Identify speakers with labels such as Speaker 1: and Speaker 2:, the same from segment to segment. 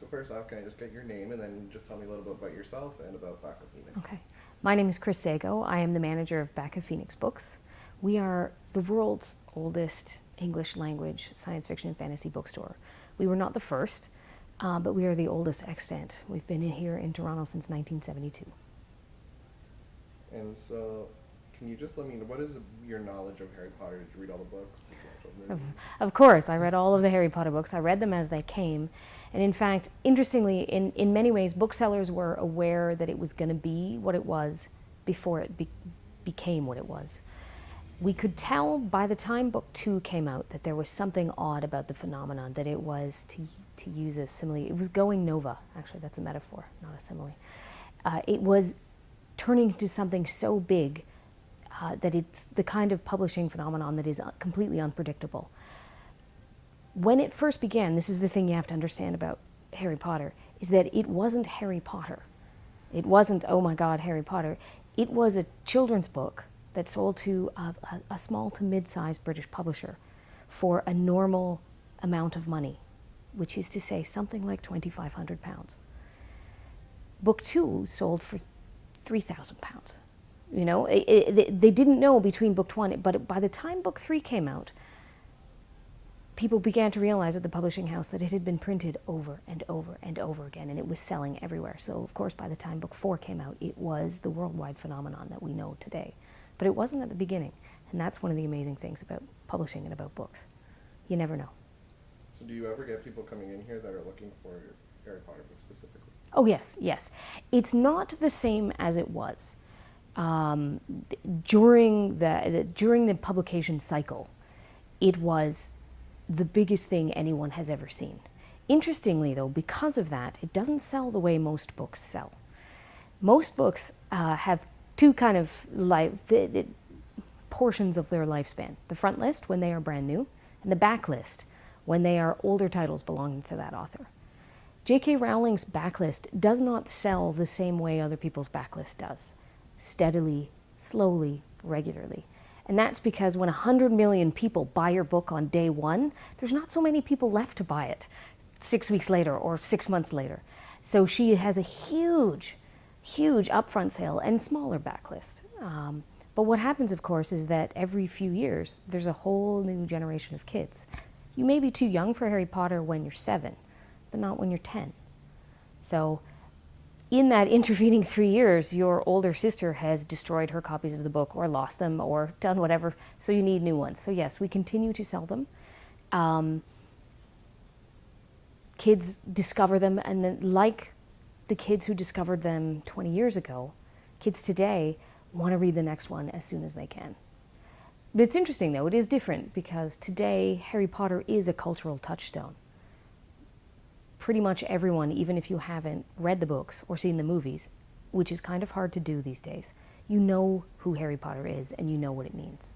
Speaker 1: So first off, can I just get your name and then just tell me a little bit about yourself and about Back of Phoenix?
Speaker 2: Okay. My name is Chris Sago. I am the manager of Back of Phoenix Books. We are the world's oldest English language science fiction and fantasy bookstore. We were not the first, but we are the oldest extant. We've been here in Toronto since 1972.
Speaker 1: And so, can you just let me know, what is your knowledge of Harry Potter? Did you read all the books? Did you watch all the movies?
Speaker 2: Of course, I read all of the Harry Potter books. I read them as they came. And in fact, interestingly, in many ways, booksellers were aware that it was going to be what it was before it became what it was. We could tell by the time book 2 came out that there was something odd about the phenomenon, that it was, to use a simile, it was going nova. Actually, that's a metaphor, not a simile. It was turning into something so big that it's the kind of publishing phenomenon that is completely unpredictable. When it first began, this is the thing you have to understand about Harry Potter, is that it wasn't Harry Potter. It wasn't, oh my God, Harry Potter. It was a children's book that sold to a small to mid-sized British publisher for a normal amount of money, which is to say something like £2,500. Book 2 sold for £3,000. You know, they didn't know between book 1, but by the time book 3 came out, people began to realize at the publishing house that it had been printed over and over and over again, and it was selling everywhere. So, of course, by the time book 4 came out, it was the worldwide phenomenon that we know today. But it wasn't at the beginning, and that's one of the amazing things about publishing and about books. You never know.
Speaker 1: So do you ever get people coming in here that are looking for Harry Potter books specifically?
Speaker 2: Oh, yes, yes. It's not the same as it was. During the publication cycle, it was the biggest thing anyone has ever seen. Interestingly, though, because of that, it doesn't sell the way most books sell. Most books have two kind of portions of their lifespan. The front list, when they are brand new, and the back list, when they are older titles belonging to that author. J.K. Rowling's backlist does not sell the same way other people's backlist does. Steadily, slowly, regularly. And that's because when 100 million people buy your book on day 1, there's not so many people left to buy it 6 weeks later or 6 months later. So she has a huge upfront sale and smaller backlist. But what happens, of course, is that every few years, there's a whole new generation of kids. You may be too young for Harry Potter when you're 7, but not when you're 10. So in that intervening 3 years, your older sister has destroyed her copies of the book or lost them or done whatever, so you need new ones. So yes, we continue to sell them. Kids discover them, and then, like the kids who discovered them 20 years ago, kids today want to read the next one as soon as they can. But it's interesting, though. It is different because today Harry Potter is a cultural touchstone. Pretty much everyone, even if you haven't read the books or seen the movies, which is kind of hard to do these days, you know who Harry Potter is and you know what it means.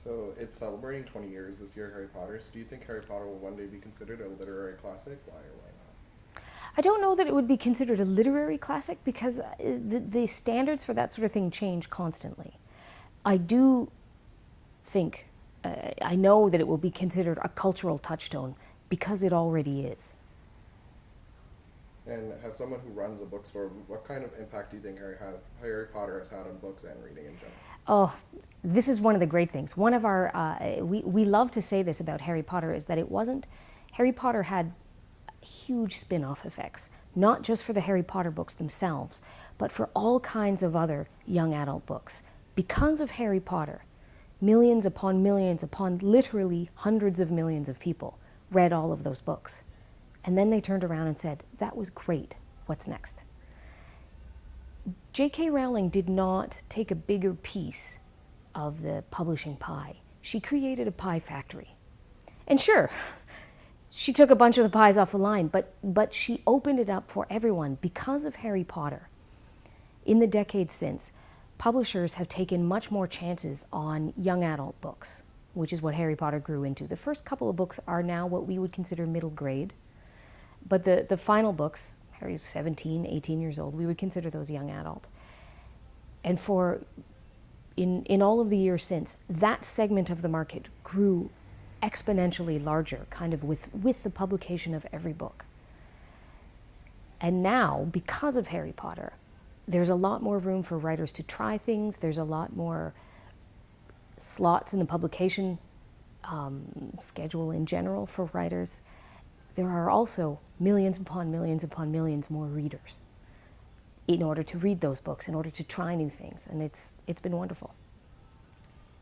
Speaker 1: So it's celebrating 20 years this year, Harry Potter. So do you think Harry Potter will one day be considered a literary classic? Why or why not?
Speaker 2: I don't know that it would be considered a literary classic because the standards for that sort of thing change constantly. I do think, I know that it will be considered a cultural touchstone because it already is.
Speaker 1: And as someone who runs a bookstore, what kind of impact do you think Harry Potter has had on books and reading in general?
Speaker 2: Oh, this is one of the great things. One of our, we love to say this about Harry Potter, is that it wasn't, Harry Potter had huge spin-off effects, not just for the Harry Potter books themselves, but for all kinds of other young adult books. Because of Harry Potter, millions upon literally hundreds of millions of people read all of those books. And then they turned around and said, that was great, what's next? J.K. Rowling did not take a bigger piece of the publishing pie. She created a pie factory. And sure, she took a bunch of the pies off the line, but she opened it up for everyone because of Harry Potter. In the decades since, publishers have taken much more chances on young adult books, which is what Harry Potter grew into. The first couple of books are now what we would consider middle grade, but the final books, Harry's 17, 18 years old, we would consider those young adult. And in all of the years since, that segment of the market grew exponentially larger, kind of with the publication of every book. And now, because of Harry Potter, there's a lot more room for writers to try things. There's a lot more slots in the publication schedule in general for writers. There are also millions upon millions upon millions more readers in order to read those books, in order to try new things, and it's been wonderful.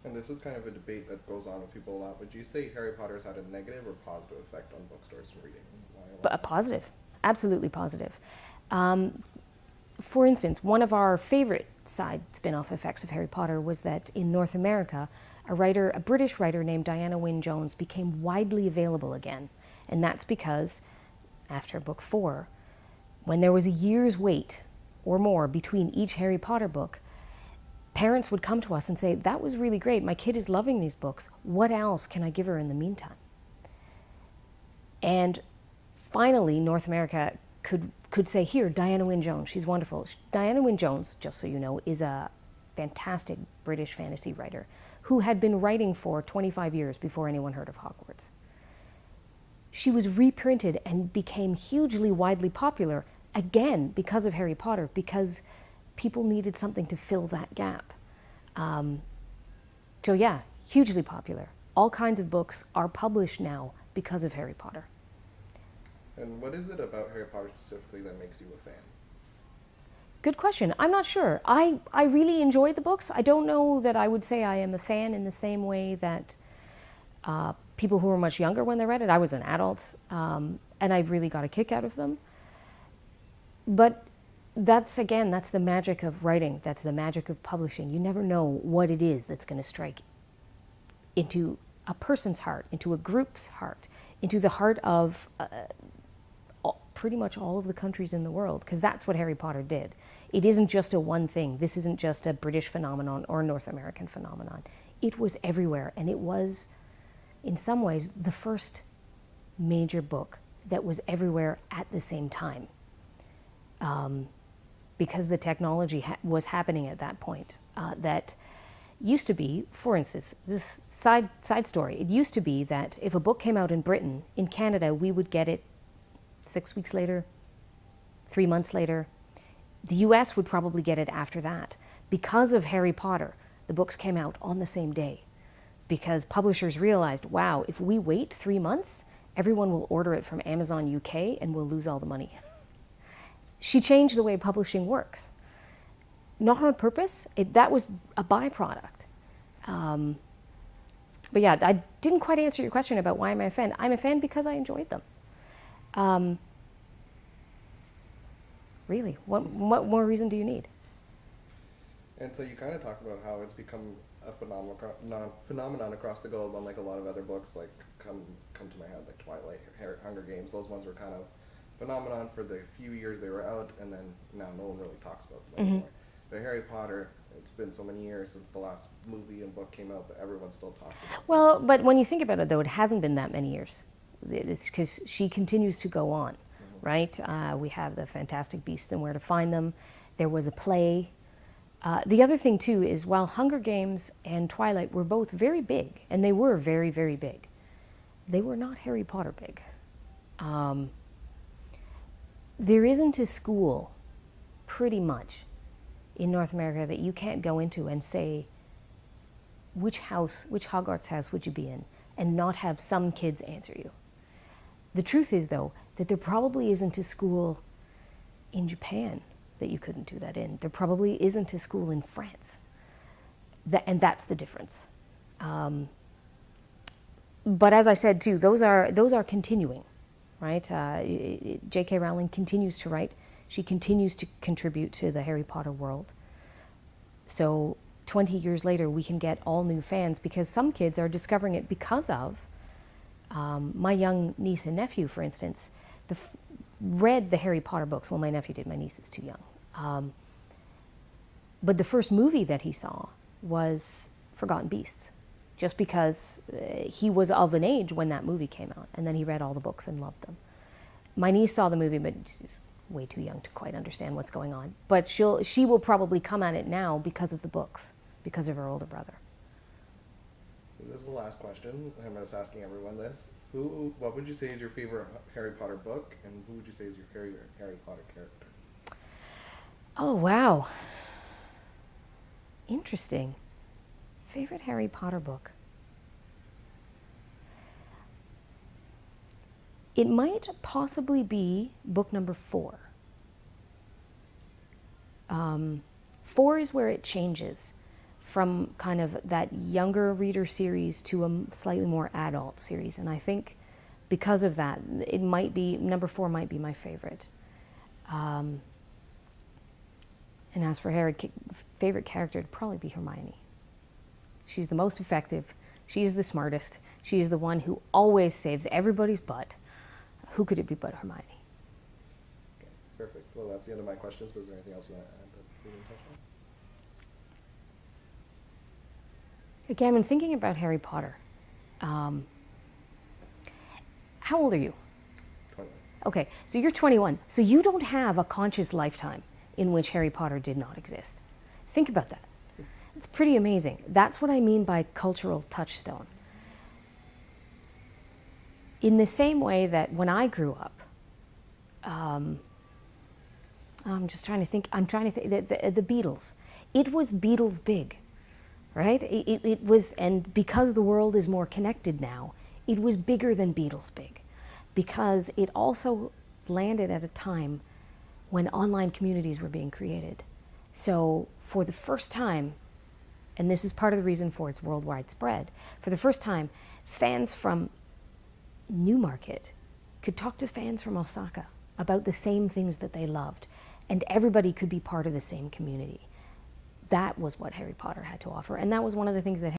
Speaker 1: And this is kind of a debate that goes on with people a lot. Would you say Harry Potter's had a negative or positive effect on bookstores and reading?
Speaker 2: But a positive, absolutely positive. For instance, one of our favorite side spin-off effects of Harry Potter was that in North America, a British writer named Diana Wynne Jones became widely available again. And that's because after book 4, when there was a year's wait or more between each Harry Potter book, parents would come to us and say, that was really great. My kid is loving these books. What else can I give her in the meantime? And finally, North America could say, here, Diana Wynne Jones, she's wonderful. Diana Wynne Jones, just so you know, is a fantastic British fantasy writer who had been writing for 25 years before anyone heard of Hogwarts. She was reprinted and became hugely widely popular, again, because of Harry Potter, because people needed something to fill that gap. So yeah, hugely popular. All kinds of books are published now because of Harry Potter.
Speaker 1: And what is it about Harry Potter specifically that makes you a fan?
Speaker 2: Good question. I'm not sure. I really enjoyed the books. I don't know that I would say I am a fan in the same way that people who were much younger when they read it. I was an adult, and I really got a kick out of them. But that's the magic of writing. That's the magic of publishing. You never know what it is that's going to strike into a person's heart, into a group's heart, into the heart of pretty much all of the countries in the world, because that's what Harry Potter did. It isn't just a one thing. This isn't just a British phenomenon or a North American phenomenon. It was everywhere, and it was, in some ways, the first major book that was everywhere at the same time, because the technology was happening at that point. That used to be, for instance, this side story, it used to be that if a book came out in Britain, in Canada, we would get it 6 weeks later, 3 months later. The US would probably get it after that. Because of Harry Potter, the books came out on the same day, because publishers realized, wow, if we wait 3 months, everyone will order it from Amazon UK and we'll lose all the money. She changed the way publishing works. Not on purpose, that was a byproduct. But yeah, I didn't quite answer your question about why am I a fan. I'm a fan because I enjoyed them. Really, what more reason do you need?
Speaker 1: And so you kind of talked about how it's become a phenomenon across the globe, unlike a lot of other books, like come to my head, like Twilight, Hunger Games. Those ones were kind of phenomenon for the few years they were out, and then now no one really talks about them anymore. But Harry Potter, it's been so many years since the last movie and book came out, but everyone still talks about it.
Speaker 2: Well, but when you think about it, though, it hasn't been that many years. It's because she continues to go on, right? We have the Fantastic Beasts and Where to Find Them. There was a play. The other thing, too, is while Hunger Games and Twilight were both very big, and they were very, very big, they were not Harry Potter big. There isn't a school, pretty much, in North America that you can't go into and say, which Hogwarts house would you be in, and not have some kids answer you. The truth is, though, that there probably isn't a school in Japan that you couldn't do that in. There probably isn't a school in France. And that's the difference. But as I said, too, those are continuing, right? J.K. Rowling continues to write. She continues to contribute to the Harry Potter world. So 20 years later, we can get all new fans because some kids are discovering it because of my young niece and nephew, for instance, read the Harry Potter books. Well, my nephew did. My niece is too young. But the first movie that he saw was Forgotten Beasts, just because he was of an age when that movie came out, and then he read all the books and loved them. My niece saw the movie, but she's way too young to quite understand what's going on. But she will probably come at it now because of the books, because of her older brother.
Speaker 1: So this is the last question. I'm just asking everyone this. What would you say is your favorite Harry Potter book, and who would you say is your favorite Harry Potter character?
Speaker 2: Oh, wow. Interesting. Favorite Harry Potter book? It might possibly be book number 4. 4 is where it changes from kind of that younger reader series to a slightly more adult series. And I think because of that, it might be, number 4 might be my favorite. And as for Harry, favorite character, it'd probably be Hermione. She's the most effective. She's the smartest. She is the one who always saves everybody's butt. Who could it be but Hermione?
Speaker 1: Okay, perfect. Well, that's the end of my questions. Was there anything else you want to add that we didn't touch on?
Speaker 2: Again, when thinking about Harry Potter, how old are you?
Speaker 1: 21.
Speaker 2: Okay, so you're 21. So you don't have a conscious lifetime in which Harry Potter did not exist. Think about that. It's pretty amazing. That's what I mean by cultural touchstone. In the same way that when I grew up, I'm trying to think, the Beatles. It was Beatles big, right? It was, and because the world is more connected now, it was bigger than Beatles big. Because it also landed at a time when online communities were being created. So for the first time, and this is part of the reason for its worldwide spread, for the first time, fans from Newmarket could talk to fans from Osaka about the same things that they loved, and everybody could be part of the same community. That was what Harry Potter had to offer, and that was one of the things that